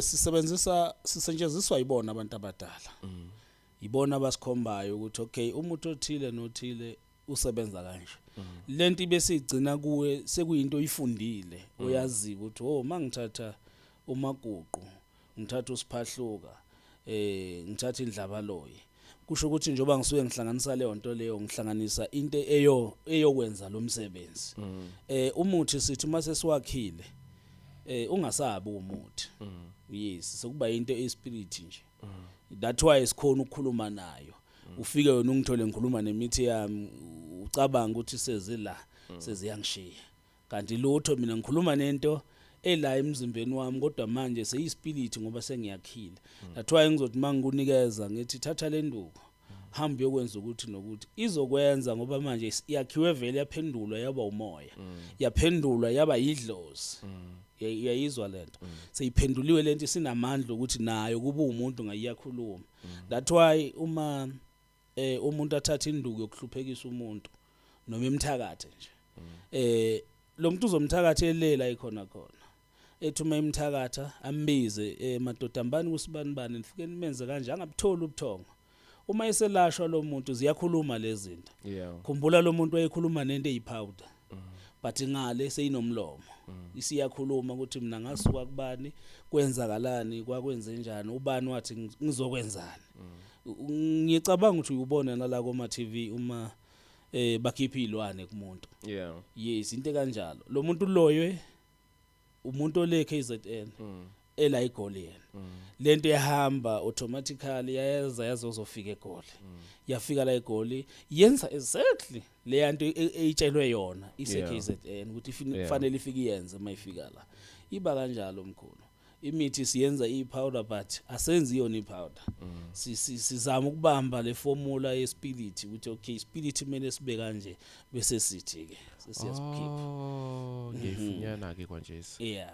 sisetshenziswa ibona abantu abadala. Ibona abasikhombayo ukuthi okay umuntu othile nothile usebenza kanje. Lento ibesigcina kuwe sekuyinto oyifundile uyazi ukuthi mangithatha umaguqu ngithatha usiphahluka ngithatha indlabaloyi kusho ukuthi njengoba ngisuke ngihlanganisa leyo nto leyo ngihlanganisa into eyokwenza lo msebenzi. Umuthi sithi mase siwakhile ungasabi umuthi. Yes sokuba into espirit nje. That's why sikhona ukukhuluma nayo. Ufike wena ungithole ngikhuluma nemithi yami ucabanga ukuthi sezila seziyangishiya. Kanti lutho mina ngikhuluma nento ela emzimbeni wami kodwa manje seyispirit ngoba sengiyakhile. That's why ngizothi mangikunikeza ngithi thatha le nduku hamba yokwenza ukuthi nokuthi izokwenza ngoba manje yakhiwe vele yaphendulwa yaba umoya. Yaphendulwa yaba idlozi. Yayizwa lento seyiphenduliwe lento sinamandla ukuthi nayo kuba umuntu ngayiyakhuluma. That's why uma umuntu athatha induku yokuhluphekisa umuntu noma emthakathe nje lo muntu uzomthakathe elela ikhona khona ethuma imthakatha ambize madodambani kusibanibani nifike nimenze kanje angabutholi ubuthongo. Uma eselashwa lo muntu ziyakhuluma lezi zinto. Khumbula lo muntu wayekhuluma nento eyipowder but ngale seyinomlomo. Isiyakhuluma ukuthi mina ngasuka kubani kwenzakalani kwakwenze njani ubani wathi ngizokwenzani. Ngicabanga ukuthi uyubona nala kuma TV uma bakhipha izilwane kumuntu. Yes into kanjalo. Lo muntu loyo umuntu ole KZN ela igoli. Lento yahamba automatically yazozofika egoli. Yafika la egoli yenza exactly le yanto eyitshelwe yona ise KZN ukuthi kufanele ifike iyenze mayifika la. Iba kanjalo mkhulu. Imithi siyenza ipowder but asenzi yona ipowder. Sizama ukubamba le formula yespirit ukuthi okay spirit kumele sibe kanje bese sithi ke sesiyazikhipha. Ngiyifunyana ke kwanje. Yeah.